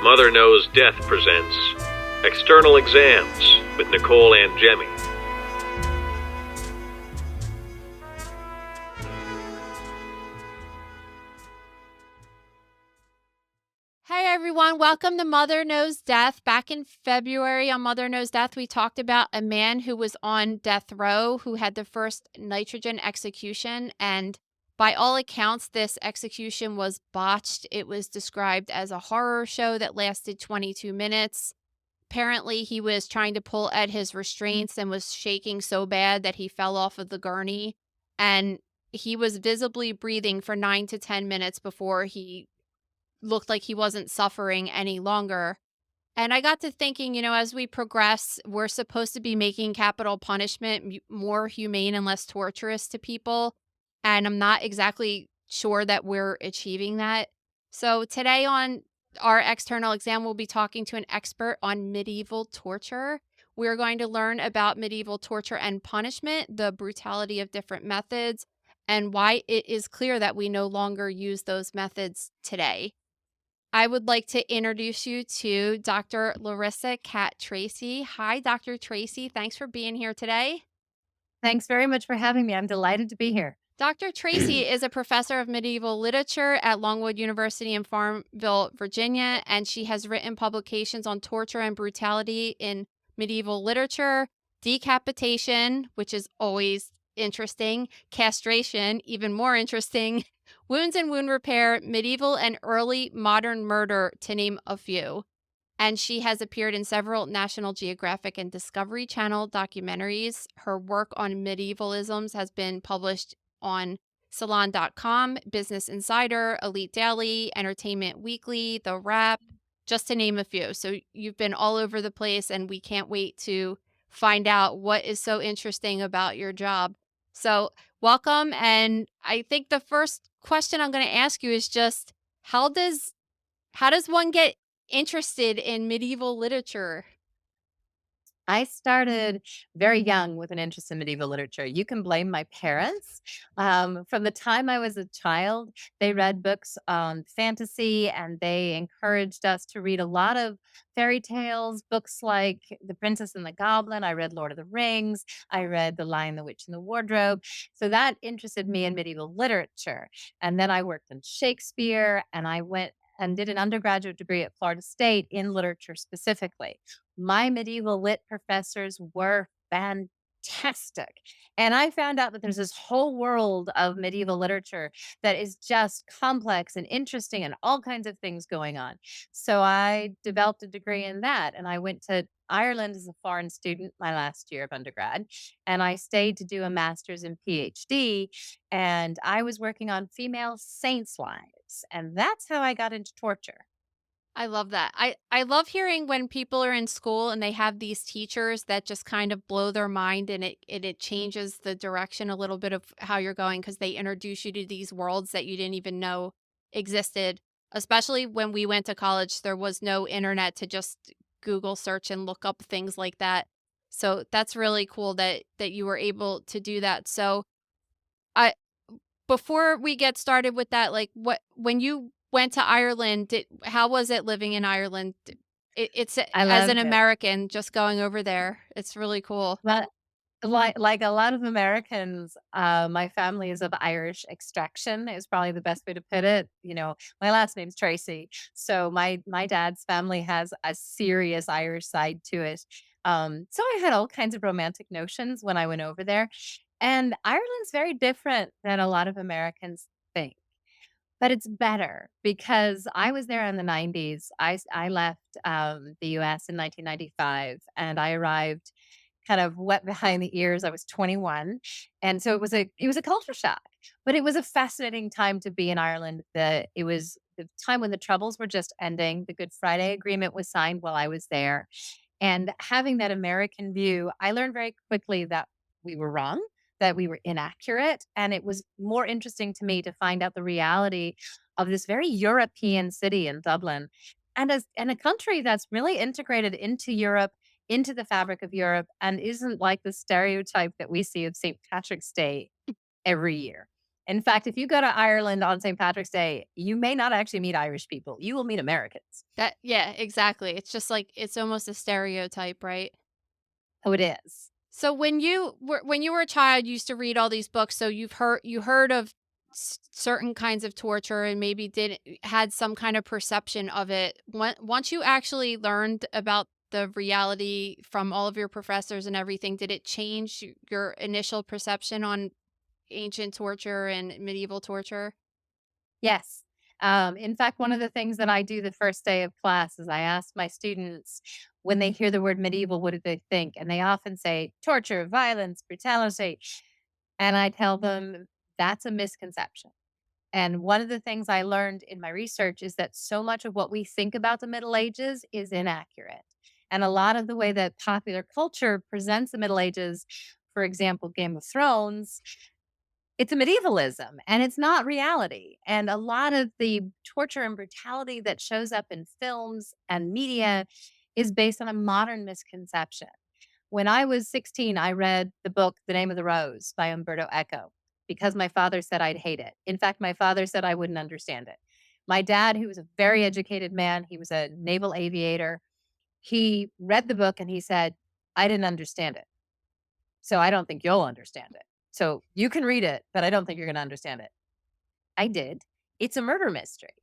Mother Knows Death presents External Exams with Nicole and Jemmy. Hey everyone, welcome to Mother Knows Death. Back in February on Mother Knows Death, we talked about a man who was on death row who had the first nitrogen execution, and by all accounts, this execution was botched. It was described as a horror show that lasted 22 minutes. Apparently, he was trying to pull at his restraints and was shaking so bad that he fell off of the gurney, and he was visibly breathing for 9 to 10 minutes before he looked like he wasn't suffering any longer. And I got to thinking, as we progress, we're supposed to be making capital punishment more humane and less torturous to people. And I'm not exactly sure that we're achieving that. So today on our external exam, we'll be talking to an expert on medieval torture. We're going to learn about medieval torture and punishment, the brutality of different methods, and why it is clear that we no longer use those methods today. I would like to introduce you to Dr. Larissa Tracy. Hi, Dr. Tracy. Thanks for being here today. Thanks very much for having me. I'm delighted to be here. Dr. Tracy is a professor of medieval literature at Longwood University in Farmville, Virginia, and she has written publications on torture and brutality in medieval literature, decapitation, which is always interesting, castration, even more interesting, wounds and wound repair, medieval and early modern murder, to name a few. And she has appeared in several National Geographic and Discovery Channel documentaries. Her work on medievalisms has been published on Salon.com, Business Insider, Elite Daily, Entertainment Weekly, The Wrap, just to name a few. So you've been all over the place, and we can't wait to find out what is so interesting about your job. So welcome. And I think the first question I'm going to ask you is just how does one get interested in medieval literature? I started very young with an interest in medieval literature. You can blame my parents. From the time I was a child, they read books on fantasy and they encouraged us to read a lot of fairy tales, books like The Princess and the Goblin. I read Lord of the Rings. I read The Lion, the Witch, and the Wardrobe. So that interested me in medieval literature. And then I worked in Shakespeare and I went and did an undergraduate degree at Florida State in literature specifically. My medieval lit professors were fantastic. And I found out that there's this whole world of medieval literature that is just complex and interesting and all kinds of things going on. So I developed a degree in that and I went to Ireland as a foreign student my last year of undergrad. And I stayed to do a master's and PhD. And I was working on female saints' lives. And that's how I got into torture. I love that. I love hearing when people are in school and they have these teachers that just kind of blow their mind, and it changes the direction a little bit of how you're going because they introduce you to these worlds that you didn't even know existed. Especially when we went to college, there was no internet to just Google search and look up things like that. So that's really cool that you were able to do that. So I before we get started with that, like, what when you went to Ireland, how was it living in Ireland? It's I as an loved it. American, just going over there, it's really cool. But like a lot of Americans, my family is of Irish extraction is probably the best way to put it. My last name's Tracy, so my dad's family has a serious Irish side to it. So I had all kinds of romantic notions when I went over there, and Ireland's very different than a lot of Americans think. But it's better because I was there in the 90s. I left the US in 1995 and I arrived kind of wet behind the ears. I was 21. And so it was a culture shock. But it was a fascinating time to be in Ireland. It was the time when the troubles were just ending. The Good Friday Agreement was signed while I was there. And having that American view, I learned very quickly that we were wrong, that we were inaccurate. And it was more interesting to me to find out the reality of this very European city in Dublin and a country that's really integrated into Europe, into the fabric of Europe, and isn't like the stereotype that we see of St. Patrick's Day every year. In fact, if you go to Ireland on St. Patrick's Day, you may not actually meet Irish people. You will meet Americans. That yeah, exactly. It's just like it's almost a stereotype, right? Oh, it is. So when you were a child, you used to read all these books, so you heard of certain kinds of torture and maybe did had some kind of perception of it. Once you actually learned about the reality from all of your professors and everything, did it change your initial perception on ancient torture and medieval torture? Yes. In fact, one of the things that I do the first day of class is I ask my students when they hear the word medieval, what do they think? And they often say torture, violence, brutality. And I tell them that's a misconception. And one of the things I learned in my research is that so much of what we think about the Middle Ages is inaccurate. And a lot of the way that popular culture presents the Middle Ages, for example, Game of Thrones, it's a medievalism and it's not reality. And a lot of the torture and brutality that shows up in films and media is based on a modern misconception. When I was 16, I read the book The Name of the Rose by Umberto Eco because my father said I'd hate it. In fact, my father said I wouldn't understand it. My dad, who was a very educated man, he was a naval aviator, he read the book and he said, I didn't understand it. So I don't think you'll understand it. So you can read it, but I don't think you're going to understand it. I did. It's a murder mystery,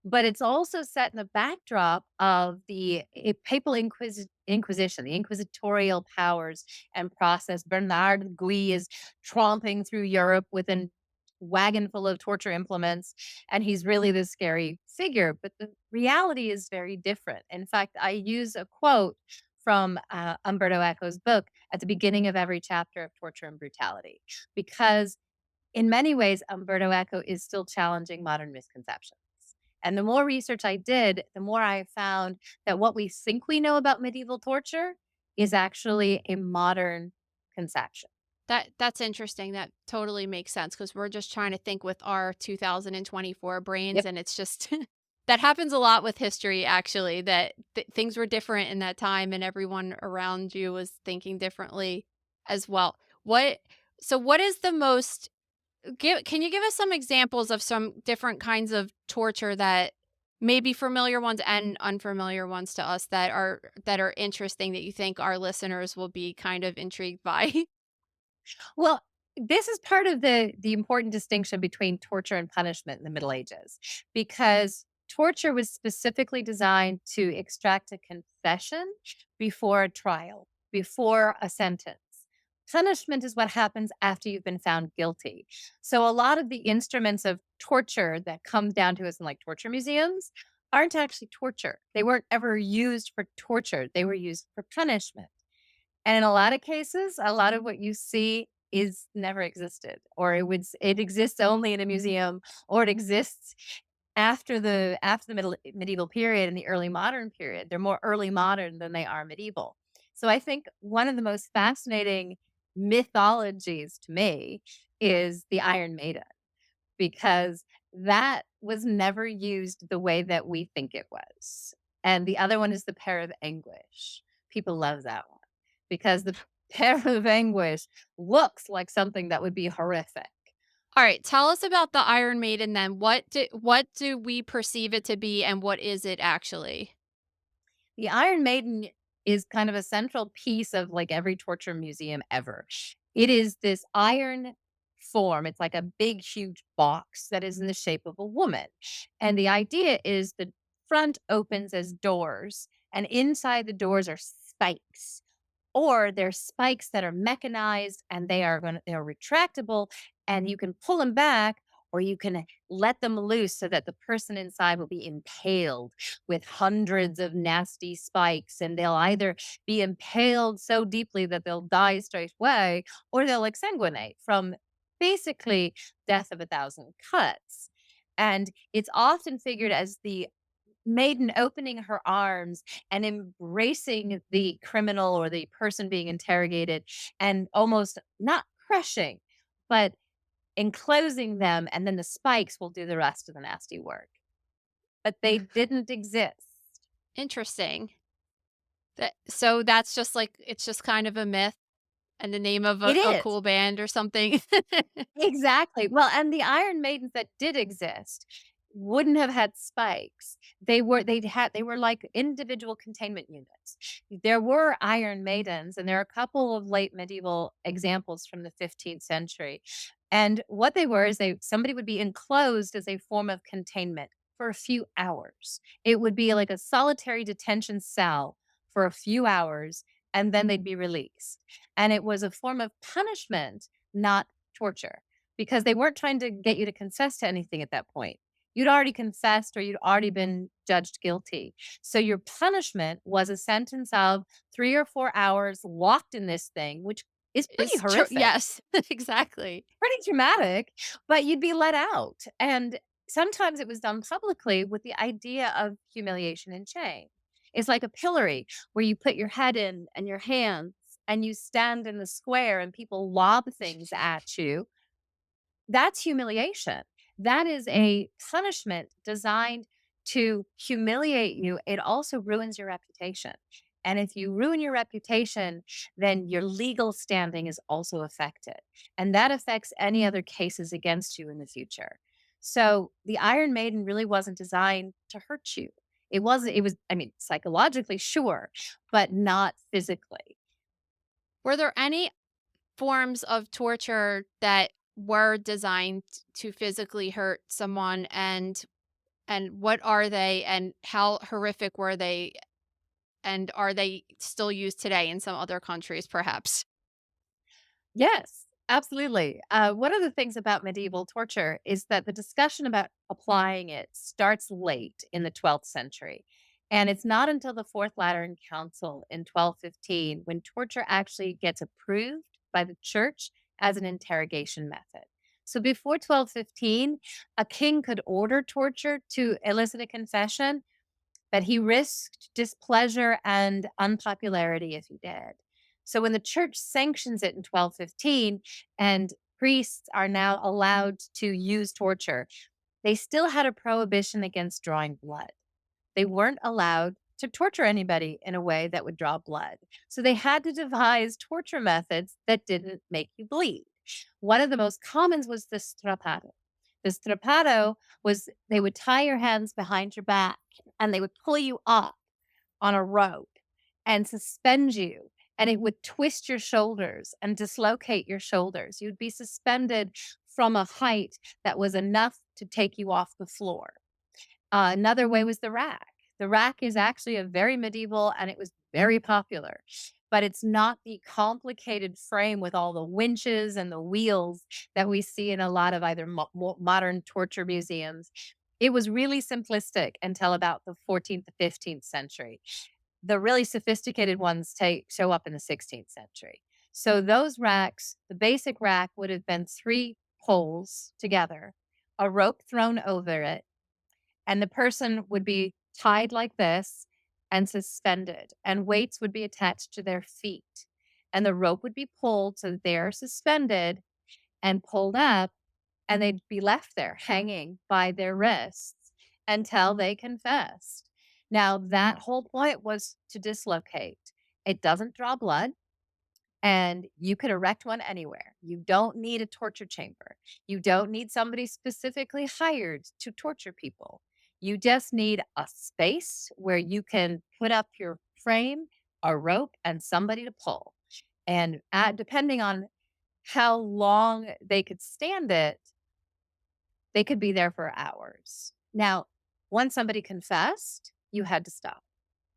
but it's also set in the backdrop of the papal inquisition, the inquisitorial powers and process. Bernard Gui is tromping through Europe with a wagon full of torture implements, and he's really this scary figure. But the reality is very different. In fact, I use a quote from Umberto Eco's book at the beginning of every chapter of Torture and Brutality, because in many ways, Umberto Eco is still challenging modern misconceptions. And the more research I did, the more I found that what we think we know about medieval torture is actually a modern conception. That's interesting. That totally makes sense because we're just trying to think with our 2024 brains, Yep. and it's just that happens a lot with history, actually, that things were different in that time and everyone around you was thinking differently as well. What so what is the most can you give us some examples of some different kinds of torture that maybe familiar ones and unfamiliar ones to us that are interesting that you think our listeners will be kind of intrigued by? Well, this is part of the important distinction between torture and punishment in the Middle Ages, because torture was specifically designed to extract a confession before a trial, before a sentence. Punishment is what happens after you've been found guilty. So a lot of the instruments of torture that come down to us in like torture museums aren't actually torture. They weren't ever used for torture. They were used for punishment. And in a lot of cases, a lot of what you see is never existed, or it exists only in a museum, or it exists after the medieval period and the early modern period. They're more early modern than they are medieval. So I think one of the most fascinating mythologies to me is the Iron Maiden, because that was never used the way that we think it was. And the other one is the Pair of Anguish. People love that one because the Pair of Anguish looks like something that would be horrific. All right, tell us about the Iron Maiden then. What do we perceive it to be and what is it actually? The Iron Maiden is kind of a central piece of like every torture museum ever. It is this iron form. It's like a big, huge box that is in the shape of a woman. And the idea is the front opens as doors, and inside the doors are spikes. Or they're spikes that are mechanized and they're retractable and you can pull them back, or you can let them loose so that the person inside will be impaled with hundreds of nasty spikes, and they'll either be impaled so deeply that they'll die straight away, or they'll exsanguinate from basically death of a thousand cuts. And it's often figured as the maiden opening her arms and embracing the criminal or the person being interrogated, and almost not crushing, but enclosing them, and then the spikes will do the rest of the nasty work. But they didn't exist. Interesting. So that's just like it's just kind of a myth. And the name of It a is. cool band or something. Exactly. Well, and the Iron Maidens that did exist wouldn't have had spikes. They were like individual containment units. There were Iron Maidens, and there are a couple of late medieval examples from the 15th century. And what they were is they somebody would be enclosed as a form of containment for a few hours. It would be like a solitary detention cell for a few hours, and then they'd be released. And it was a form of punishment, not torture, because they weren't trying to get you to confess to anything at that point. You'd already confessed or you'd already been judged guilty. So your punishment was a sentence of 3 or 4 hours locked in this thing, which is pretty Is true. horrific, Yes, exactly. pretty dramatic, but you'd be let out. And sometimes it was done publicly with the idea of humiliation and shame. It's like a pillory where you put your head in and your hands and you stand in the square and people lob things at you. That's humiliation. That is a punishment designed to humiliate you. It also ruins your reputation. And if you ruin your reputation, then your legal standing is also affected. And that affects any other cases against you in the future. So the Iron Maiden really wasn't designed to hurt you. It was, I mean, psychologically, sure, but not physically. Were there any forms of torture that were designed to physically hurt someone, and what are they, and how horrific were they, and are they still used today in some other countries perhaps? Yes, absolutely. One of the things about medieval torture is that the discussion about applying it starts late in the 12th century. And it's not until the Fourth Lateran Council in 1215 when torture actually gets approved by the church as an interrogation method. So before 1215, a king could order torture to elicit a confession, but he risked displeasure and unpopularity if he did. So when the church sanctions it in 1215 and priests are now allowed to use torture, they still had a prohibition against drawing blood. They weren't allowed to torture anybody in a way that would draw blood. So they had to devise torture methods that didn't make you bleed. One of the most commons was the strappado. The strappado was they would tie your hands behind your back and they would pull you up on a rope and suspend you. And it would twist your shoulders and dislocate your shoulders. You'd be suspended from a height that was enough to take you off the floor. Another way was the rack. The rack is actually a very medieval and it was very popular, but it's not the complicated frame with all the winches and the wheels that we see in a lot of either modern torture museums. It was really simplistic until about the 14th to 15th century. The really sophisticated ones show up in the 16th century. So those racks, the basic rack would have been three poles together, a rope thrown over it, and the person would be tied like this and suspended, and weights would be attached to their feet. And the rope would be pulled so that they are suspended and pulled up, and they'd be left there hanging by their wrists until they confessed. Now, that whole point was to dislocate. It doesn't draw blood. And you could erect one anywhere. You don't need a torture chamber. You don't need somebody specifically hired to torture people. You just need a space where you can put up your frame, a rope, and somebody to pull. And depending on how long they could stand it, they could be there for hours. Now, once somebody confessed, you had to stop.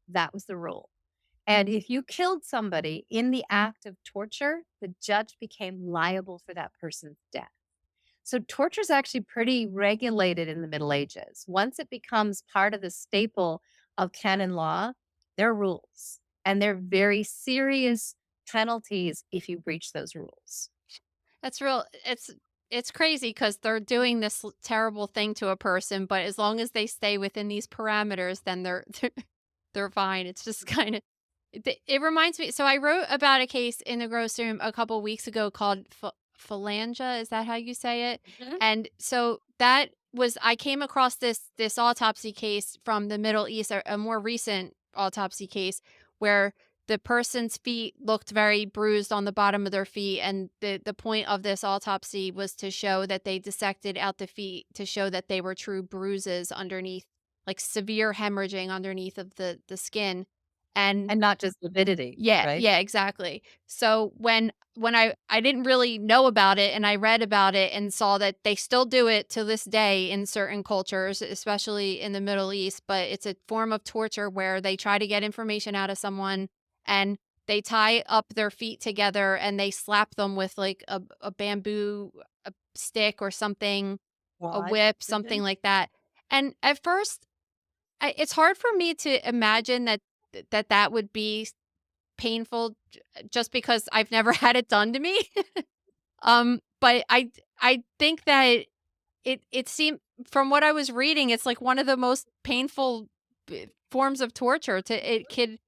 That was the rule. And if you killed somebody in the act of torture, the judge became liable for that person's death. So torture is actually pretty regulated in the Middle Ages. Once it becomes part of the staple of canon law, there are rules, and they're very serious penalties if you breach those rules. That's real. It's crazy because they're doing this terrible thing to a person, but as long as they stay within these parameters, then they're fine. It's just kind of it reminds me. So I wrote about a case in the grocery room a couple weeks ago called phalangia. Is that how you say it? Mhm. And so that was I came across this autopsy case from the Middle East, a more recent autopsy case where the person's feet looked very bruised on the bottom of their feet, and the point of this autopsy was to show that they dissected out the feet to show that they were true bruises underneath, like severe hemorrhaging underneath of the skin, and And not just lividity, yeah, right? yeah, exactly. So when I didn't really know about it and I read about it and saw that they still do it to this day in certain cultures, especially in the Middle East, but it's a form of torture where they try to get information out of someone and they tie up their feet together and they slap them with like a bamboo a stick or something, a What? whip, something like that. And at first, it's hard for me to imagine that would be painful just because I've never had it done to me. But I think that it seemed from what I was reading, it's like one of the most painful forms of torture to it could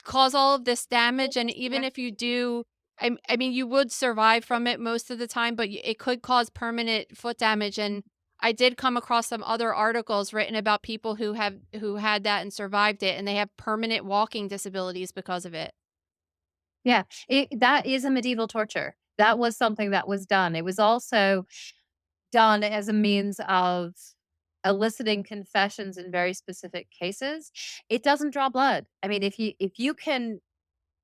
cause all of this damage, and even if you do I mean, you would survive from it most of the time, but it could cause permanent foot damage, and I did come across some other articles written about people who had that and survived it, and they have permanent walking disabilities because of it. Yeah, that is a medieval torture. That was something that was done. It was also done as a means of eliciting confessions in very specific cases. It doesn't draw blood. I mean, if you can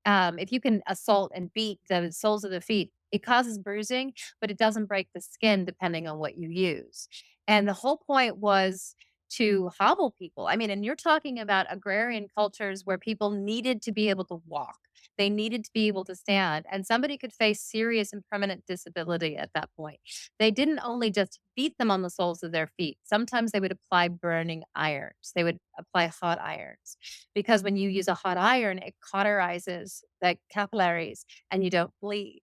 assault and beat the soles of the feet, it causes bruising, but it doesn't break the skin depending on what you use. And the whole point was to hobble people. I mean, and you're talking about agrarian cultures where people needed to be able to walk. They needed to be able to stand, and somebody could face serious and permanent disability at that point. They didn't only just beat them on the soles of their feet. Sometimes they would apply burning irons. They would apply hot irons because when you use a hot iron, it cauterizes the capillaries and you don't bleed.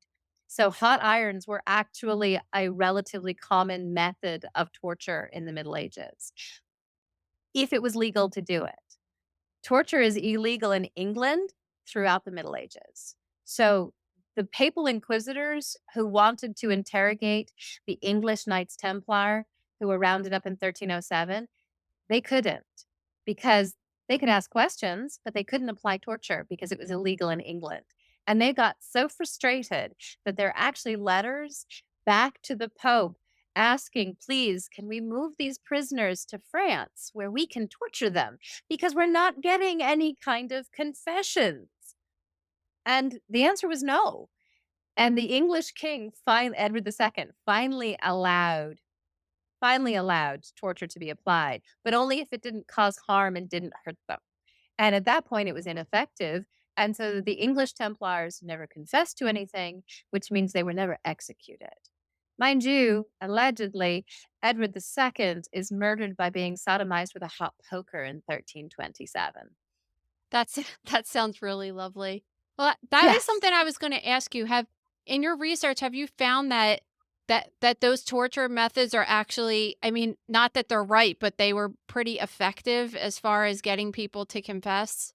So, hot irons were actually a relatively common method of torture in the Middle Ages if it was legal to do it. Torture is illegal in England throughout the Middle Ages. So, the papal inquisitors who wanted to interrogate the English Knights Templar who were rounded up in 1307, they couldn't because they could ask questions, but they couldn't apply torture because it was illegal in England. And they got so frustrated that there are actually letters back to the Pope asking, please, can we move these prisoners to France where we can torture them? Because we're not getting any kind of confessions. And the answer was no. And the English king, Edward II, finally allowed torture to be applied, but only if it didn't cause harm and didn't hurt them. And at that point, it was ineffective. And so the English Templars never confessed to anything, which means they were never executed. Mind you, allegedly, Edward II is murdered by being sodomized with a hot poker in 1327. That's that sounds really lovely. Well, that is Yes. something I was gonna ask you. Have in your research, have you found that those torture methods are actually I mean, not that they're right, but they were pretty effective as far as getting people to confess?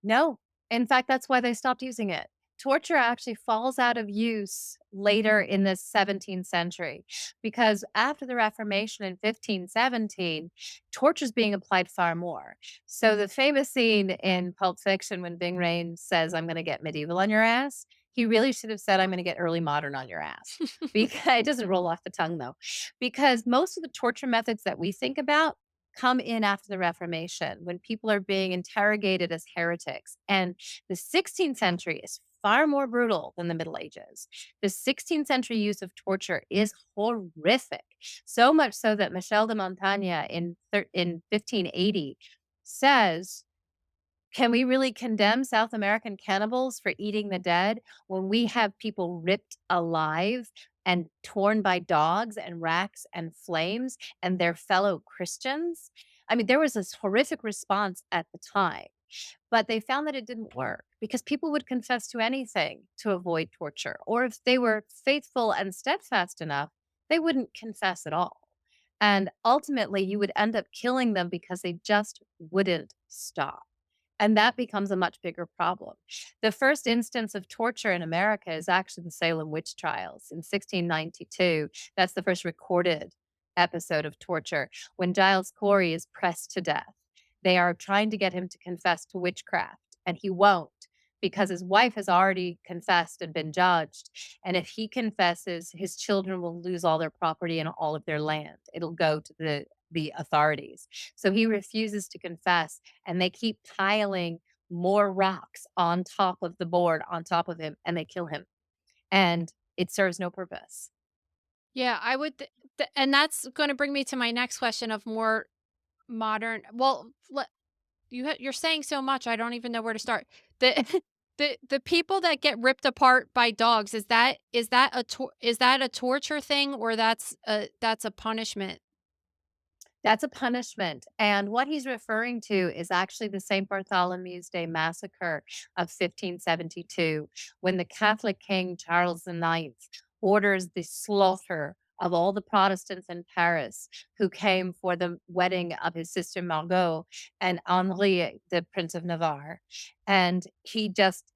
No. In fact, that's why they stopped using it. Torture actually falls out of use later in the 17th century because after the Reformation in 1517, torture is being applied far more. So the famous scene in Pulp Fiction when Ving Rhames says, I'm going to get medieval on your ass, he really should have said, I'm going to get early modern on your ass. Because it doesn't roll off the tongue though. Because most of the torture methods that we think about come in after the Reformation when people are being interrogated as heretics. And the 16th century is far more brutal than the Middle Ages. The 16th century use of torture is horrific. So much so that Michel de Montaigne in 1580 says, can we really condemn South American cannibals for eating the dead when we have people ripped alive and torn by dogs and racks and flames and their fellow Christians? I mean, there was this horrific response at the time, but they found that it didn't work because people would confess to anything to avoid torture. Or if they were faithful and steadfast enough, they wouldn't confess at all. And ultimately, you would end up killing them because they just wouldn't stop. And that becomes a much bigger problem. The first instance of torture in America is actually the Salem witch trials in 1692. That's the first recorded episode of torture when Giles Corey is pressed to death. They are trying to get him to confess to witchcraft, and he won't. because his wife has already confessed and been judged. And if he confesses, his children will lose all their property and all of their land. It'll go to the authorities. So he refuses to confess, and they keep piling more rocks on top of the board, on top of him, and they kill him. And it serves no purpose. Yeah, I would and that's gonna bring me to my next question of more modern well, you're saying so much, I don't even know where to start. The the people that get ripped apart by dogs, is that a torture thing, or that's a punishment? That's a punishment. And what he's referring to is actually the St. Bartholomew's Day massacre of 1572, when the Catholic King Charles IX orders the slaughter of all the Protestants in Paris who came for the wedding of his sister Margot and Henri, the Prince of Navarre. And he just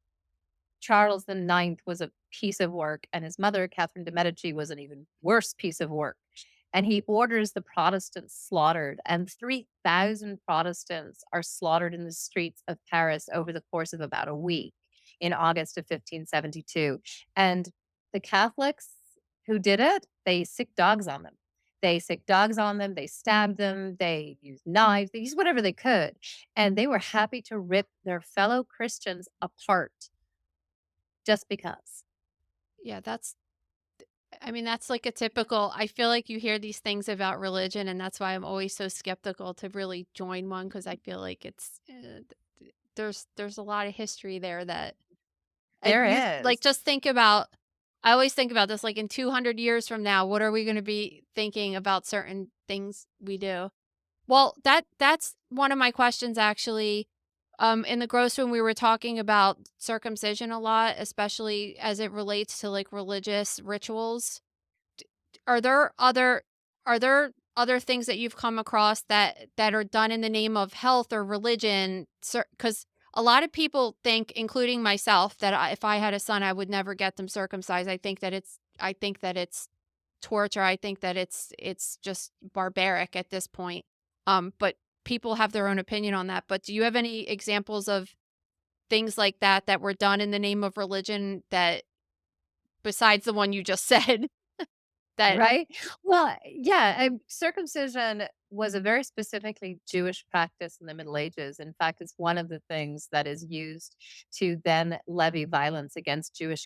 Charles the Ninth was a piece of work, and his mother, Catherine de' Medici, was an even worse piece of work. And he orders the Protestants slaughtered, and 3,000 Protestants are slaughtered in the streets of Paris over the course of about a week in August of 1572. And the Catholics who did it, they sick dogs on them. They sick dogs on them, they stabbed them, they used knives, they used whatever they could. And they were happy to rip their fellow Christians apart just because. Yeah, I mean, that's like a typical I feel like you hear these things about religion, and that's why I'm always so skeptical to really join one because I feel like there's a lot of history there that There you is. like, just think about I always think about this, like, in 200 years from now, what are we gonna be thinking about certain things we do? Well, that's one of my questions actually. In the gross room, we were talking about circumcision a lot, especially as it relates to, like, religious rituals. Are there other are there other things that you've come across that are done in the name of health or religion? Because a lot of people think, including myself, that if I had a son, I would never get them circumcised. I think that it's torture. I think that it's just barbaric at this point. But people have their own opinion on that. But do you have any examples of things like that were done in the name of religion that besides the one you just said that Right? Well, yeah, circumcision was a very specifically Jewish practice in the Middle Ages. In fact, it's one of the things that is used to then levy violence against Jewish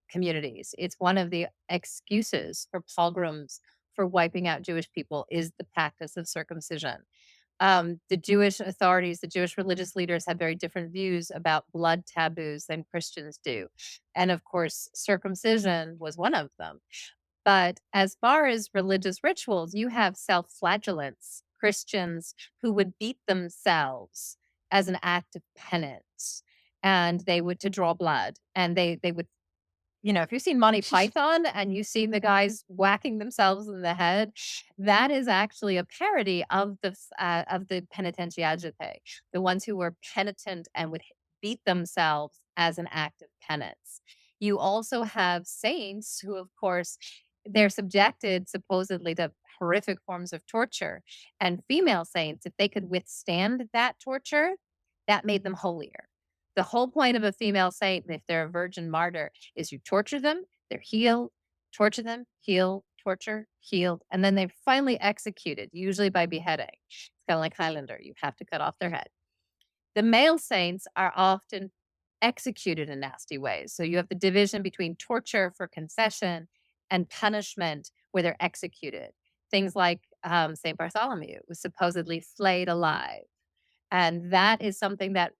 communities. It's one of the excuses for pogroms for wiping out Jewish people is the practice of circumcision. The Jewish authorities, the Jewish religious leaders have very different views about blood taboos than Christians do. And of course, circumcision was one of them. But as far as religious rituals, you have self-flagellants, Christians who would beat themselves as an act of penance, and they would to draw blood, and they would if you've seen Monty Python and you've seen the guys whacking themselves in the head, that is actually a parody of the penitentiagitate, the ones who were penitent and would beat themselves as an act of penance. You also have saints who, of course, they're subjected supposedly to horrific forms of torture. And female saints, if they could withstand that torture, that made them holier. The whole point of a female saint, if they're a virgin martyr, is you torture them, they're healed, torture them, heal, torture, healed, and then they're finally executed, usually by beheading. It's kind of like Highlander. You have to cut off their head. The male saints are often executed in nasty ways. So you have the division between torture for confession and punishment where they're executed. Things like St. Bartholomew was supposedly flayed alive. And that is something that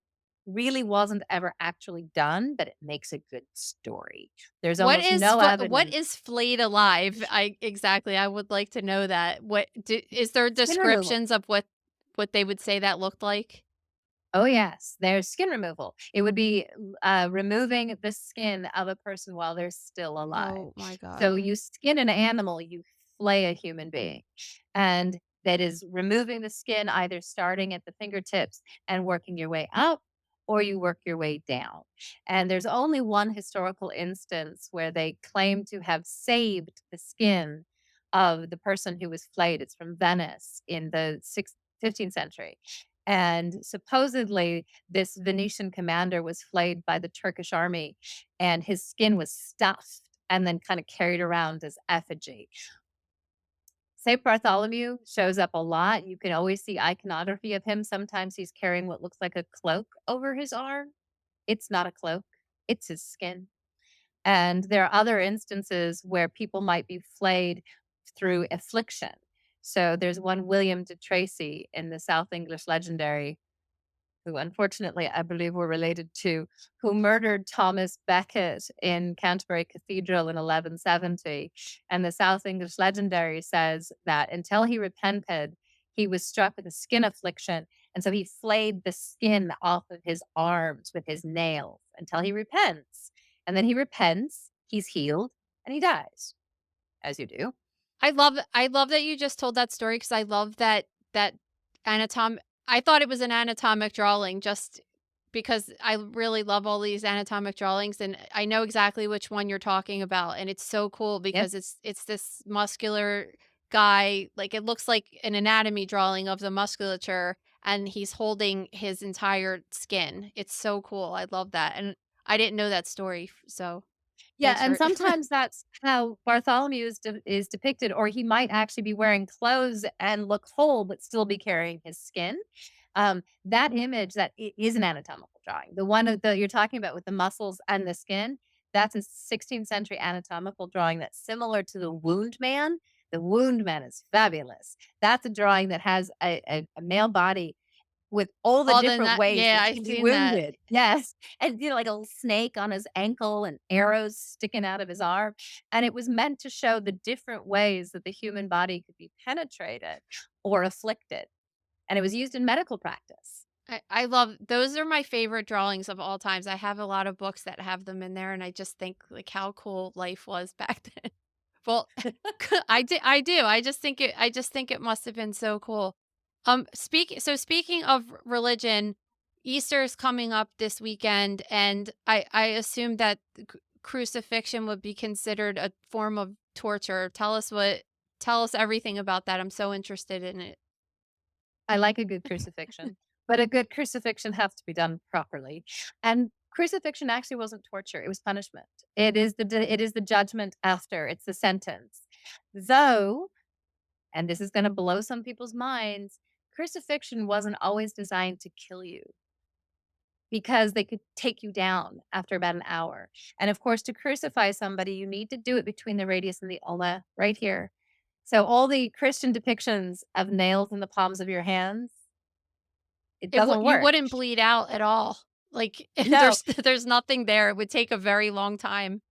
really wasn't ever actually done, but it makes a good story. There's almost no what evidence. is flayed alive? I would like to know that. Is there Skin removal. descriptions of what they would say that looked like? Oh, yes, there's skin removal. It would be, removing the skin of a person while they're still alive. Oh my So god. you skin an animal, you flay a human being, and that is removing the skin either starting at the fingertips and working your way up, or you work your way down. And there's only one historical instance where they claim to have saved the skin of the person who was flayed. It's from Venice in the 15th century, And supposedly, this Venetian commander was flayed by the Turkish army, and his skin was stuffed and then kind of carried around as effigy. St. Bartholomew shows up a lot. You can always see iconography of him. Sometimes he's carrying what looks like a cloak over his arm. It's not a cloak, it's his skin. And there are other instances where people might be flayed through affliction. So there's one William de Tracy in the South English Legendary, who unfortunately I believe were related to, who murdered Thomas Becket in Canterbury Cathedral in 1170. And the South English Legendary says that until he repented, he was struck with a skin affliction. And so he flayed the skin off of his arms with his nails until he repents. And then he repents, he's healed, and he dies, as you do. I love that you just told that story because I love that anatom I thought it was an anatomic drawing just because I really love all these anatomic drawings, and I know exactly which one you're talking about, and it's so cool Yep. because it's this muscular guy, like, it looks like an anatomy drawing of the musculature, and he's holding his entire skin. It's so cool, I love that, and I didn't know that story, so Yeah, thanks and for sometimes that's how Bartholomew is depicted, or he might actually be wearing clothes and look whole, but still be carrying his skin. That image is an anatomical drawing. The one that you're talking about with the muscles and the skin, that's a 16th century anatomical drawing that's similar to the Wound Man. The Wound Man is fabulous. That's a drawing that has a male body with all the all the different that ways yeah, that he I've can be seen that. wounded. Yes, and, like a little snake on his ankle and arrows sticking out of his arm, and it was meant to show the different ways that the human body could be penetrated or afflicted, and it was used in medical practice. I love those are my favorite drawings of all times. I have a lot of books that have them in there, and I just think, like, how cool life was back then. Well, I do. I just think it must have been so cool. Speaking of religion, Easter is coming up this weekend, and I assume that the crucifixion would be considered a form of torture. Tell us everything about that. I'm so interested in it. I like a good crucifixion, but a good crucifixion has to be done properly, and crucifixion actually wasn't torture, it was punishment. It is the judgment after, it's the sentence. Though, and this is gonna blow some people's minds, crucifixion wasn't always designed to kill you because they could take you down after about an hour. And of course, to crucify somebody, you need to do it between the radius and the ulna, right here. So all the Christian depictions of nails in the palms of your hands, it It would doesn't you work. wouldn't bleed out at all. Like, No. there's nothing there. It would take a very long time.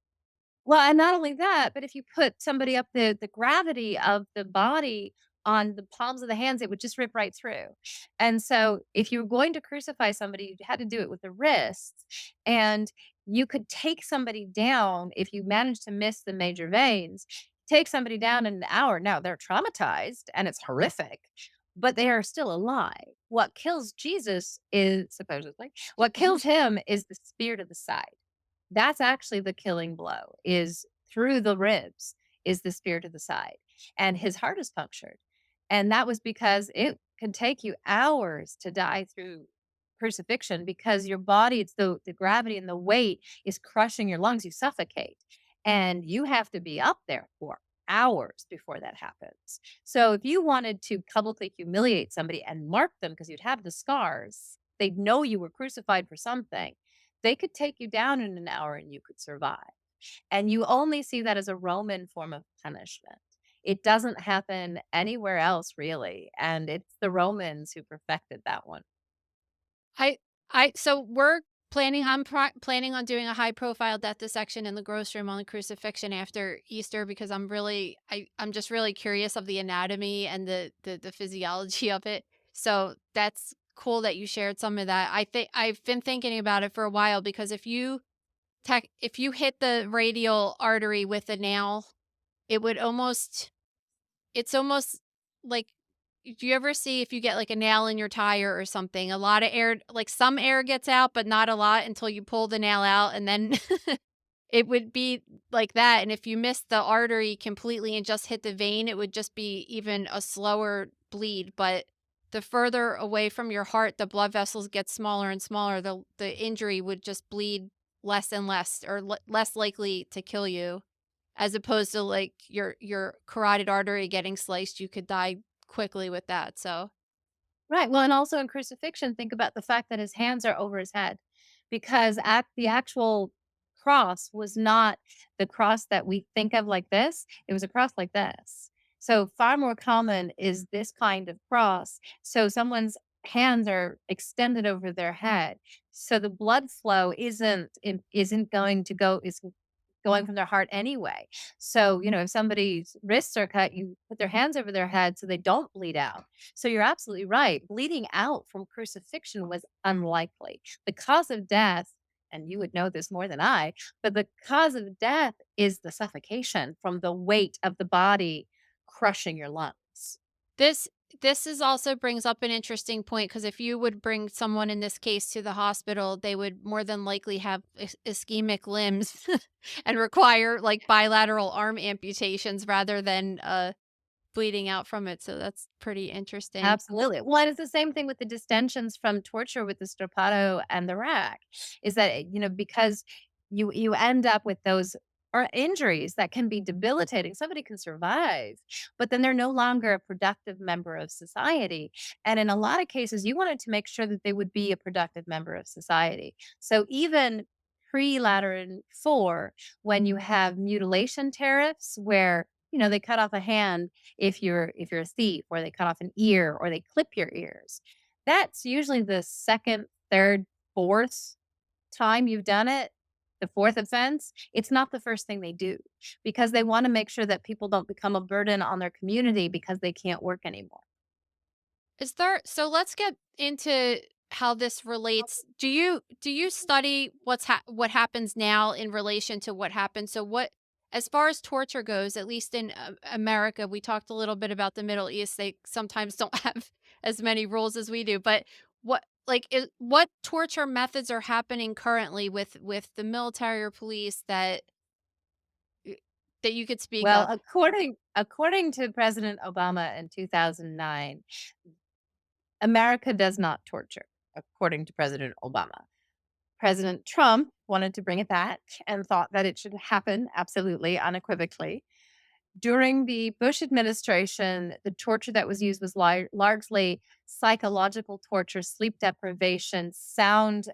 Well, and not only that, but if you put somebody up the gravity of the body on the palms of the hands, it would just rip right through. And so if you were going to crucify somebody, you had to do it with the wrists. And you could take somebody down if you managed to miss the major veins, take somebody down in an hour. Now they're traumatized and it's horrific, but they are still alive. What kills Jesus is supposedly what kills him is the spirit of the side. That's actually the killing blow, is through the ribs is the spear to the side, and his heart is punctured, and that was because it can take you hours to die through crucifixion because your body, it's the gravity and the weight is crushing your lungs, you suffocate, and you have to be up there for hours before that happens. So if you wanted to publicly humiliate somebody and mark them because you'd have the scars, they'd know you were crucified for something, they could take you down in an hour and you could survive. And you only see that as a Roman form of punishment. It doesn't happen anywhere else really, and it's the Romans who perfected that one. I so we're planning planning on doing a high profile death dissection in the gross room on the crucifixion after Easter because I'm just really curious of the anatomy and the physiology of it. So that's cool that you shared some of that. I think I've been thinking about it for a while because if you hit the radial artery with a nail, it would almost it's almost like do you ever see if you get, like, a nail in your tire or something, a lot of air like, some air gets out, but not a lot until you pull the nail out, and then it would be like that, and if you missed the artery completely and just hit the vein, it would just be even a slower bleed, but the further away from your heart the blood vessels get smaller and smaller, the injury would just bleed less and less, or less likely to kill you, as opposed to like your carotid artery getting sliced, you could die quickly with that. So Right. Well, and also in crucifixion, think about the fact that his hands are over his head because at the actual cross was not the cross that we think of like this. It was a cross like this. So far more common is this kind of cross. So someone's hands are extended over their head. So the blood flow isn't going to go is going from their heart anyway. So, if somebody's wrists are cut, you put their hands over their head so they don't bleed out. So you're absolutely right. Bleeding out from crucifixion was unlikely. The cause of death, and you would know this more than I, but the cause of death is the suffocation from the weight of the body crushing your lungs. this this is also brings up an interesting point, because if you would bring someone in this case to the hospital, they would more than likely have ischemic limbs and require like bilateral arm amputations rather than bleeding out from it. So that's pretty interesting. Absolutely. Well, and it's the same thing with the distensions from torture with the strappado and the rack, is that, because you end up with those or injuries that can be debilitating. Somebody can survive, but then they're no longer a productive member of society. And in a lot of cases, you wanted to make sure that they would be a productive member of society. So even pre-Lateran 4, when you have mutilation tariffs where they cut off a hand if you're a thief, or they cut off an ear, or they clip your ears. That's usually the second, third, fourth time you've done it, the fourth offense. It's not the first thing they do because they want to make sure that people don't become a burden on their community because they can't work anymore. Is there so let's get into how this relates. Do you study what happens now in relation to what happened? So what, as far as torture goes, at least in America, we talked a little bit about the Middle East. They sometimes don't have as many rules as we do, but what torture methods are happening currently with the military or police that you could speak Well, of? according to President Obama in 2009, America does not torture, according to President Obama. President Trump wanted to bring it back and thought that it should happen absolutely, unequivocally. During the Bush administration, the torture that was used was largely psychological torture, sleep deprivation, sound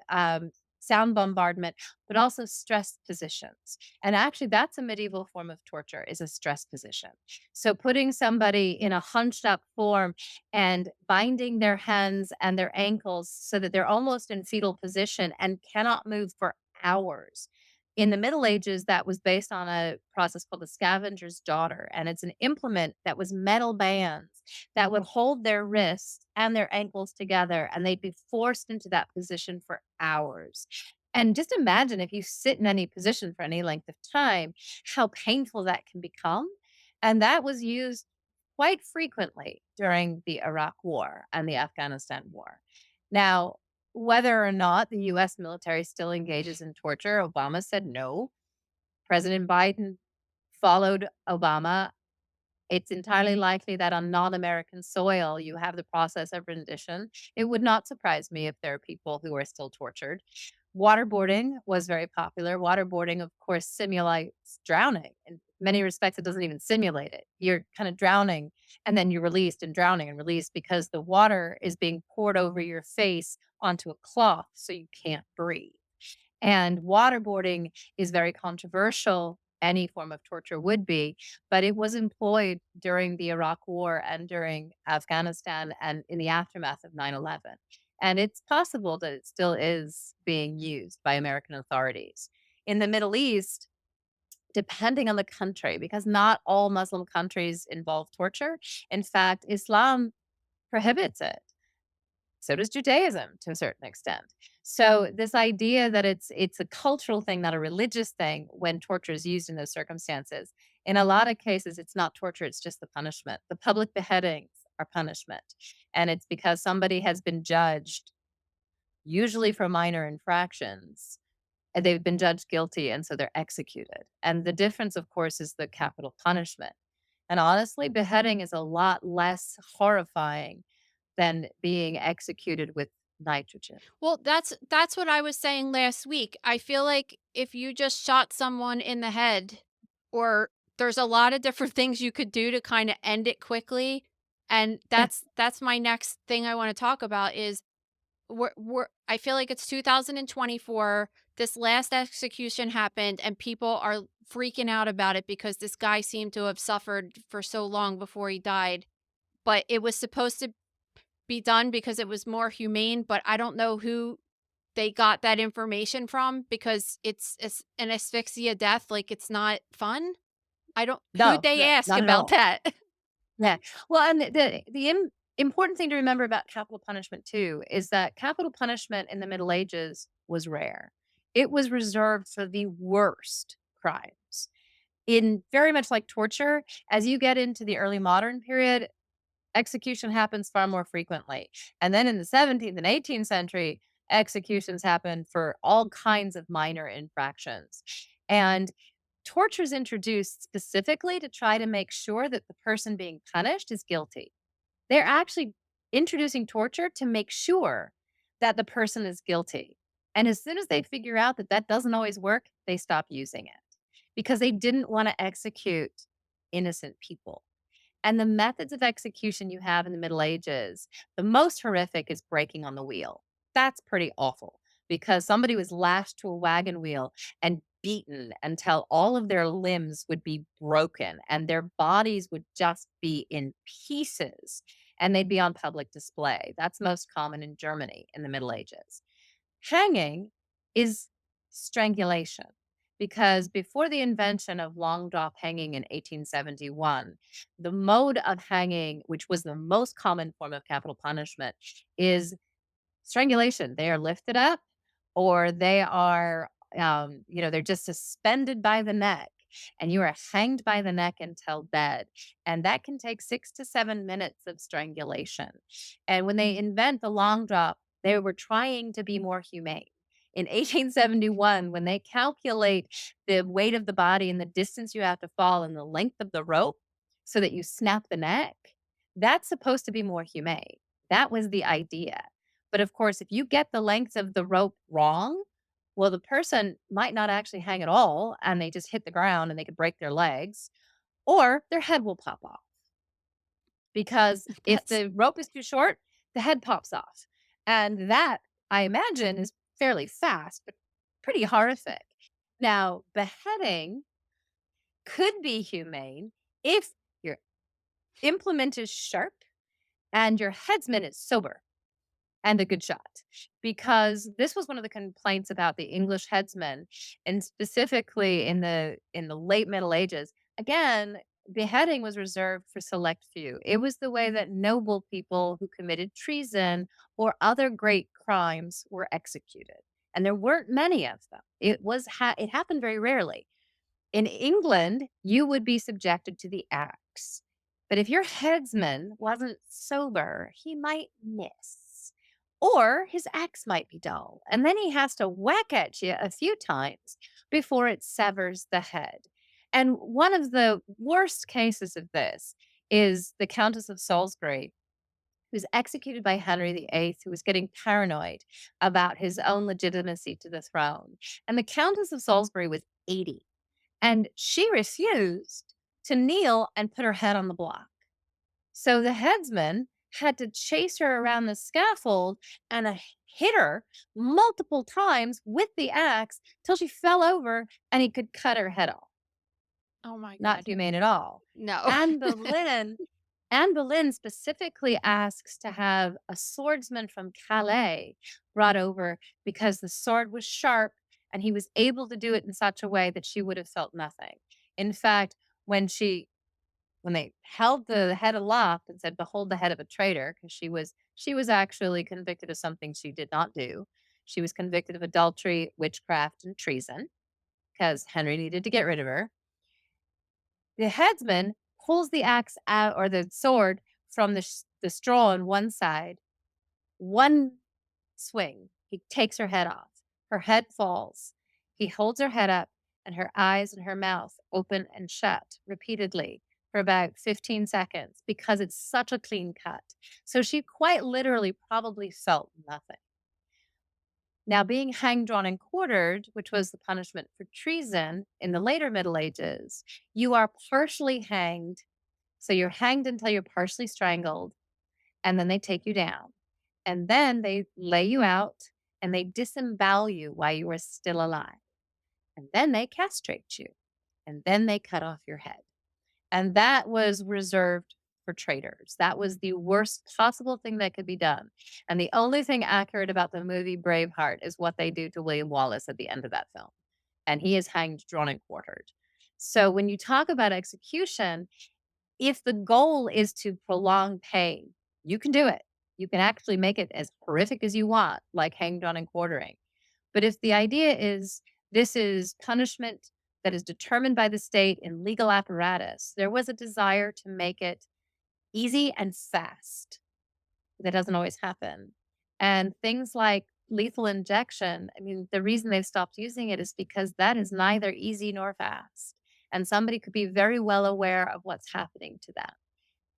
bombardment, but also stress positions. And actually, that's a medieval form of torture, is a stress position. So putting somebody in a hunched up form and binding their hands and their ankles so that they're almost in fetal position and cannot move for hours. In the Middle Ages, that was based on a process called the scavenger's daughter, and it's an implement that was metal bands that would hold their wrists and their ankles together, and they'd be forced into that position for hours. And just imagine if you sit in any position for any length of time, how painful that can become. And that was used quite frequently during the Iraq War and the Afghanistan War. Now, whether or not the US military still engages in torture, Obama said no. President Biden followed Obama. It's entirely likely that on non American soil, you have the process of rendition. It would not surprise me if there are people who are still tortured. Waterboarding was very popular. Waterboarding, of course, simulates drowning. In many respects, it doesn't even simulate it. You're kind of drowning and then you're released and drowning and released because the water is being poured over your face onto a cloth so you can't breathe. And waterboarding is very controversial. Any form of torture would be, but it was employed during the Iraq War and during Afghanistan and in the aftermath of 9/11. And it's possible that it still is being used by American authorities. In the Middle East, depending on the country, because not all Muslim countries involve torture. In fact, Islam prohibits it. So does Judaism to a certain extent. So this idea that it's a cultural thing, not a religious thing, when torture is used in those circumstances, in a lot of cases, it's not torture, it's just the punishment. The public beheadings are punishment. And it's because somebody has been judged, usually for minor infractions, and they've been judged guilty, and so they're executed. And the difference, of course, is the capital punishment. And honestly, beheading is a lot less horrifying than being executed with nitrogen. Well, that's what I was saying last week. I feel like if you just shot someone in the head, or there's a lot of different things you could do to kind of end it quickly. And Yeah. that's my next thing I want to talk about is I feel like it's 2024. This last execution happened and people are freaking out about it because this guy seemed to have suffered for so long before he died. But it was supposed to be done because it was more humane, but I don't know who they got that information from because it's an asphyxia death, like, it's not fun. I don't Who'd No, they no, ask not at about all. that? Yeah. Well, and important thing to remember about capital punishment too is that capital punishment in the Middle Ages was rare. It was reserved for the worst crimes. In very much like torture, as you get into the early modern period, execution happens far more frequently. And then in the 17th and 18th century, executions happen for all kinds of minor infractions. And torture is introduced specifically to try to make sure that the person being punished is guilty. They're actually introducing torture to make sure that the person is guilty. And as soon as they figure out that that doesn't always work, they stop using it because they didn't want to execute innocent people. And the methods of execution you have in the Middle Ages, the most horrific is breaking on the wheel. That's pretty awful because somebody was lashed to a wagon wheel and beaten until all of their limbs would be broken and their bodies would just be in pieces and they'd be on public display. That's most common in Germany in the Middle Ages. Hanging is strangulation because before the invention of long drop hanging in 1871, the mode of hanging, which was the most common form of capital punishment, is strangulation. They are lifted up or they are, they're just suspended by the neck and you are hanged by the neck until dead. And that can take 6 to 7 minutes of strangulation. And when they invent the long drop, they were trying to be more humane. In 1871, when they calculate the weight of the body and the distance you have to fall and the length of the rope so that you snap the neck, that's supposed to be more humane. That was the idea. But of course, if you get the length of the rope wrong, well, the person might not actually hang at all and they just hit the ground and they could break their legs or their head will pop off. Because if That's the rope is too short, the head pops off. And that, I imagine, is fairly fast, but pretty horrific. Now, beheading could be humane if your implement is sharp and your headsman is sober and a good shot because this was one of the complaints about the English headsmen and specifically in the late Middle Ages. Again, beheading was reserved for select few. It was the way that noble people who committed treason or other great crimes were executed. And there weren't many of them. It happened very rarely. In England, you would be subjected to the axe. But if your headsman wasn't sober, he might miss. Or his axe might be dull. And then he has to whack at you a few times before it severs the head. And one of the worst cases of this is the Countess of Salisbury, who was executed by Henry VIII, who was getting paranoid about his own legitimacy to the throne. And the Countess of Salisbury was 80 and she refused to kneel and put her head on the block. So the headsman had to chase her around the scaffold and hit her multiple times with the axe till she fell over and he could cut her head off. Oh my Not god. humane at all. No. Anne Boleyn Anne Boleyn specifically asks to have a swordsman from Calais brought over because the sword was sharp and he was able to do it in such a way that she would have felt nothing. In fact, when they held the head aloft and said, "Behold the head of a traitor," because she was actually convicted of something she did not do. She was convicted of adultery, witchcraft, and treason because Henry needed to get rid of her. The headsman pulls the axe out or the sword from the straw on one side. One swing, he takes her head off. Her head falls. He holds her head up, and her eyes and her mouth open and shut repeatedly for about 15 seconds because it's such a clean cut. So she quite literally probably felt nothing. Now, being hanged, drawn, and quartered, which was the punishment for treason in the later Middle Ages, you are partially hanged. So you're hanged until you're partially strangled, and then they take you down. And then they lay you out and they disembowel you while you are still alive. And then they castrate you. And then they cut off your head. And that was reserved for traitors. That was the worst possible thing that could be done. And the only thing accurate about the movie Braveheart is what they do to William Wallace at the end of that film. And he is hanged, drawn, and quartered. So when you talk about execution, if the goal is to prolong pain, you can do it. You can actually make it as horrific as you want, like hanged, drawn, and quartering. But if the idea is this is punishment that is determined by the state in legal apparatus, there was a desire to make it easy and fast. That doesn't always happen. And things like lethal injection, I mean, the reason they've stopped using it is because that is neither easy nor fast. And somebody could be very well aware of what's happening to them.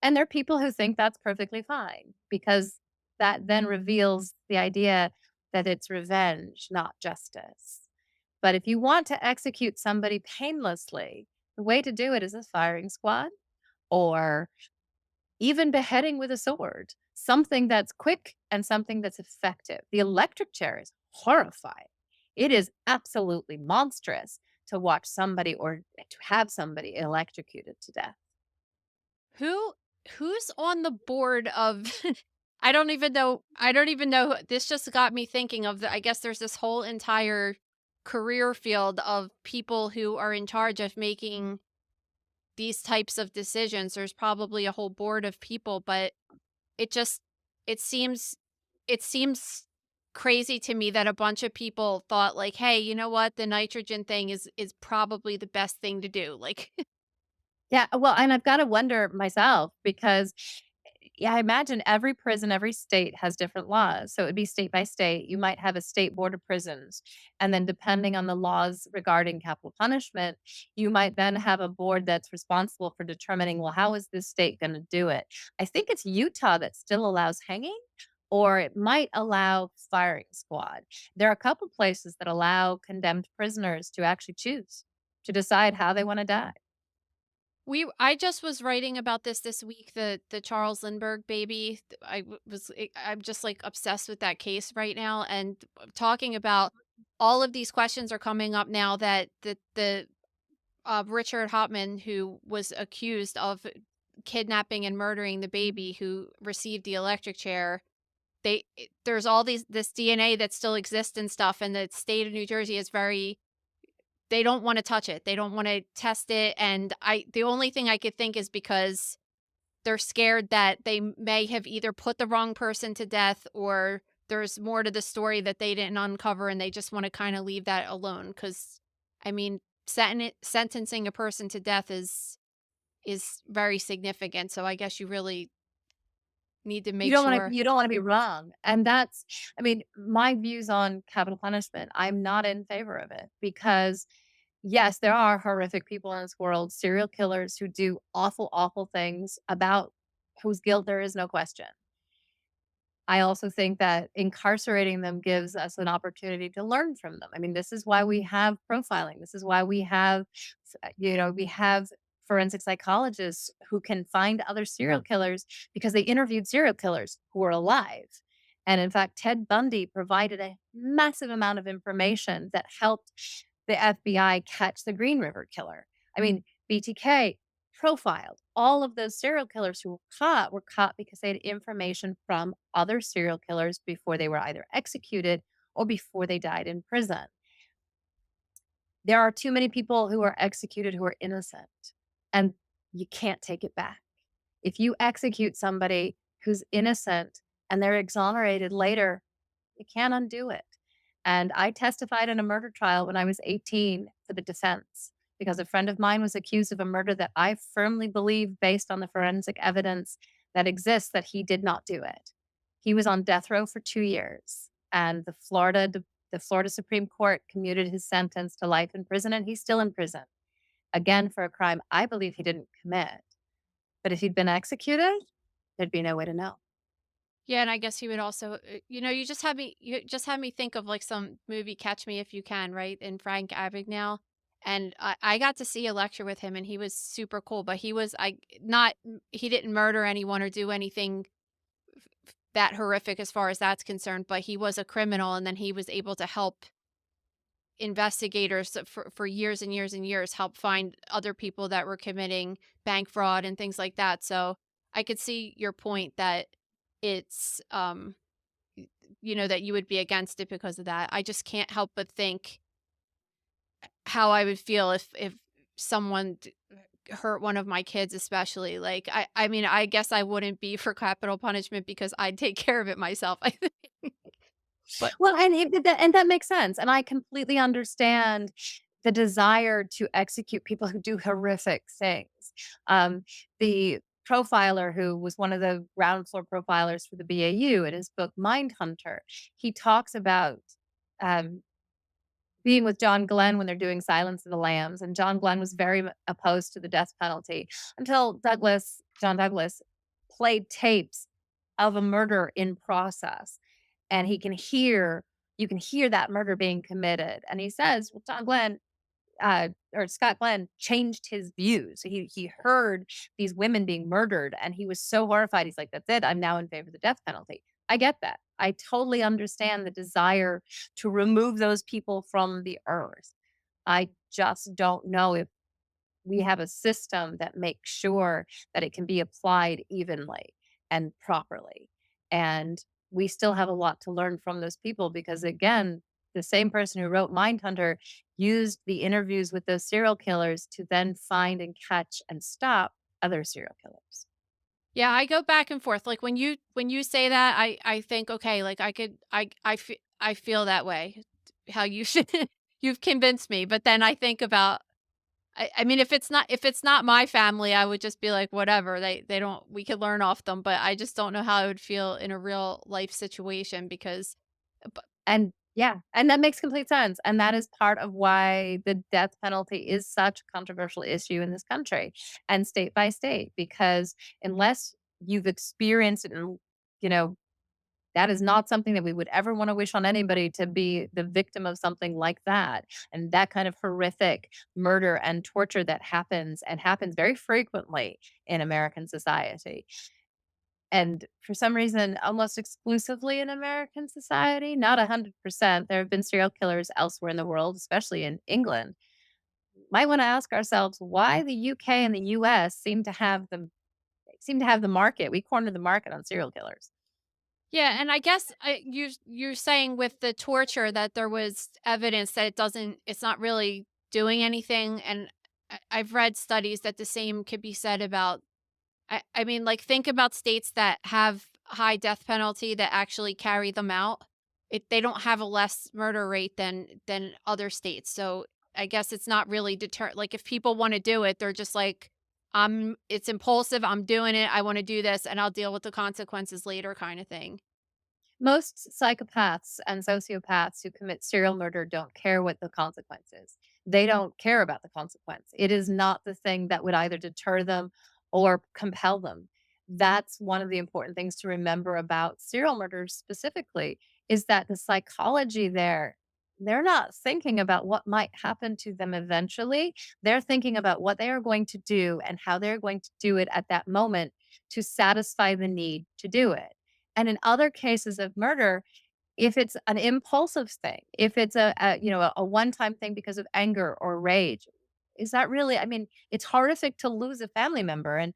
And there are people who think that's perfectly fine because that then reveals the idea that it's revenge, not justice. But if you want to execute somebody painlessly, the way to do it is a firing squad or even beheading with a sword, something that's quick and something that's effective. The electric chair is horrifying. It is absolutely monstrous to watch somebody or to have somebody electrocuted to death. Who who's on the board of I don't even know. This just got me thinking of I guess there's this whole entire career field of people who are in charge of making these types of decisions. There's probably a whole board of people, but it just it seems it seems crazy to me that a bunch of people thought like, "Hey, you know what? The nitrogen thing is probably the best thing to do." Like Yeah, well, and I've gotta wonder myself because, yeah, I imagine every prison, every state has different laws. So it'd be state by state. You might have a state board of prisons. And then depending on the laws regarding capital punishment, you might then have a board that's responsible for determining, well, how is this state gonna do it? I think it's Utah that still allows hanging, or it might allow firing squad. There are a couple places that allow condemned prisoners to actually choose to decide how they wanna die. I just was writing about this week, the Charles Lindbergh baby. I'm just like obsessed with that case right now, and talking about all of these questions are coming up now that the Richard Hopman, who was accused of kidnapping and murdering the baby who received the electric chair, there's all this DNA that still exists and stuff, and the state of New Jersey is very they don't wanna touch it. They don't wanna test it, and the only thing I could think is because they're scared that they may have either put the wrong person to death or there's more to the story that they didn't uncover, and they just wanna kinda leave that alone. Because I mean, sentencing a person to death is very significant, so I guess you really need to make sure. You don't wanna be wrong, and that's I mean, my views on capital punishment, I'm not in favor of it because, yes, there are horrific people in this world, serial killers who do awful, awful things about whose guilt there is no question. I also think that incarcerating them gives us an opportunity to learn from them. I mean, this is why we have profiling. This is why we have, we have forensic psychologists who can find other serial killers because they interviewed serial killers who were alive. And in fact, Ted Bundy provided a massive amount of information that helped the FBI catch the Green River killer. I mean, BTK profiled. All of those serial killers who were caught because they had information from other serial killers before they were either executed or before they died in prison. There are too many people who are executed who are innocent, and you can't take it back. If you execute somebody who's innocent and they're exonerated later, you can't undo it. And I testified in a murder trial when I was 18 for the defense because a friend of mine was accused of a murder that I firmly believe, based on the forensic evidence that exists, that he did not do it. He was on death row for 2 years, and the Florida Supreme Court commuted his sentence to life in prison, and he's still in prison again for a crime I believe he didn't commit. But if he'd been executed, there'd be no way to know. Yeah, and I guess he would also, you just had me think of like some movie Catch Me If You Can, right? And Frank Abagnale. And I got to see a lecture with him and he was super cool, but he was I not he didn't murder anyone or do anything that horrific as far as that's concerned, but he was a criminal and then he was able to help investigators for years and years and years help find other people that were committing bank fraud and things like that. So I could see your point that it's that you would be against it because of that. I just can't help but think how I would feel if someone hurt one of my kids, especially. Like I mean, I guess I wouldn't be for capital punishment because I'd take care of it myself. I think. But Well, and that makes sense, and I completely understand the desire to execute people who do horrific things. The profiler who was one of the ground floor profilers for the BAU in his book Mindhunter, he talks about, um, being with John Glenn when they're doing Silence of the Lambs, and John Glenn was very opposed to the death penalty until John Douglas, played tapes of a murder in process, and you can hear that murder being committed. And he says, well, John Glenn or Scott Glenn changed his views. He heard these women being murdered, and he was so horrified. He's like, "That's it. I'm now in favor of the death penalty." I get that. I totally understand the desire to remove those people from the earth. I just don't know if we have a system that makes sure that it can be applied evenly and properly. And we still have a lot to learn from those people because, again, the same person who wrote Mindhunter used the interviews with those serial killers to then find and catch and stop other serial killers. yeah, I go back and forth. Like when you say that, I think okay, like I feel that way. How you should you've convinced me, but then I think about I mean, if it's not my family, I would just be like, whatever. They don't we could learn off them, but I just don't know how I would feel in a real life situation because but And yeah, and that makes complete sense. And that is part of why the death penalty is such a controversial issue in this country and state by state, because unless you've experienced it and, you know, that is not something that we would ever want to wish on anybody to be the victim of something like that. And that kind of horrific murder and torture that happens and happens very frequently in American society. And for some reason, almost exclusively in American society, not 100%. There have been serial killers elsewhere in the world, especially in England. Might want to ask ourselves why the UK and the US seem to have the market. We corner the market on serial killers. yeah, and I guess you're saying with the torture that there was evidence that it's not really doing anything, and I've read studies that the same could be said about I mean, like, think about states that have high death penalty that actually carry them out. They don't have a less murder rate than other states, so I guess it's not really like, if people wanna do it, they're just like, it's impulsive, I'm doing it, I wanna do this, and I'll deal with the consequences later," kinda thing. Most psychopaths and sociopaths who commit serial murder don't care what the consequence is. They don't care about the consequence. It is not the thing that would either deter them or compel them. That's one of the important things to remember about serial murders specifically is that the psychology there, they're not thinking about what might happen to them eventually. They're thinking about what they are going to do and how they're going to do it at that moment to satisfy the need to do it. And in other cases of murder, if it's an impulsive thing, if it's a one-time thing because of anger or rage, is that really I mean, it's horrific to lose a family member, and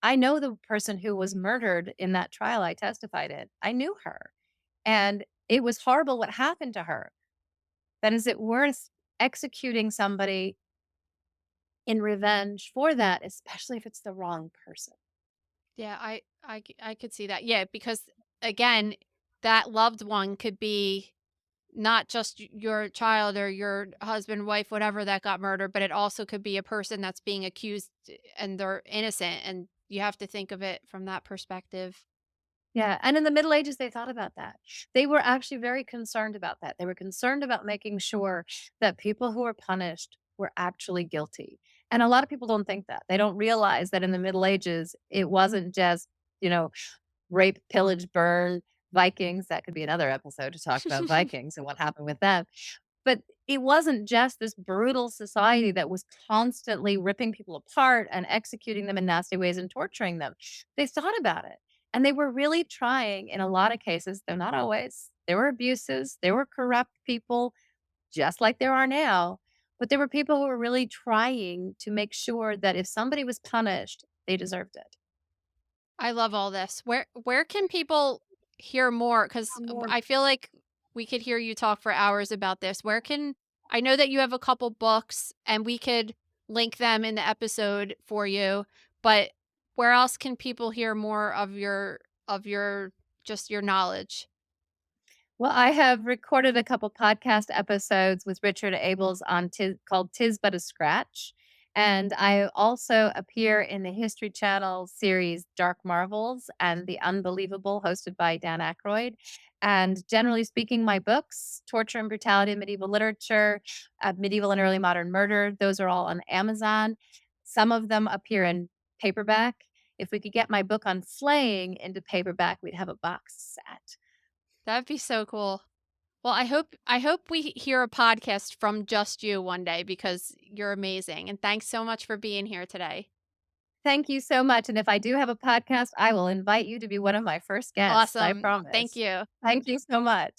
I know the person who was murdered in that trial I testified in. I knew her, and it was horrible what happened to her. But is it worth executing somebody in revenge for that, especially if it's the wrong person? Yeah, I could see that. Yeah, because again, that loved one could be not just your child or your husband, wife, whatever that got murdered, but it also could be a person that's being accused and they're innocent. And you have to think of it from that perspective. Yeah, and in the Middle Ages, they thought about that. They were actually very concerned about that. They were concerned about making sure that people who were punished were actually guilty. And a lot of people don't think that. They don't realize that in the Middle Ages, it wasn't just, you know, rape, pillage, burn, Vikings. That could be another episode to talk about Vikings and what happened with them. But it wasn't just this brutal society that was constantly ripping people apart and executing them in nasty ways and torturing them. They thought about it. And they were really trying in a lot of cases, though not always. There were abuses, there were corrupt people, just like there are now. But there were people who were really trying to make sure that if somebody was punished, they deserved it. I love all this. Where can people hear more? Because More. I feel like we could hear you talk for hours about this. Where can I know that you have a couple books and we could link them in the episode for you, but where else can people hear more of your just your knowledge? Well, I have recorded a couple podcast episodes with Richard Abels on called "Tis But a Scratch," and I also appear in the History Channel series Dark Marvels and The Unbelievable, hosted by Dan Aykroyd. And generally speaking, my books, Torture and Brutality in Medieval Literature, Medieval and Early Modern Murder, those are all on Amazon. Some of them appear in paperback. If we could get my book on slaying into paperback, we'd have a box set. That'd be so cool. Well, I hope we hear a podcast from just you one day because you're amazing. And thanks so much for being here today. Thank you so much, and if I do have a podcast, I will invite you to be one of my first guests, I Awesome. Thank promise. you. Thank you so much.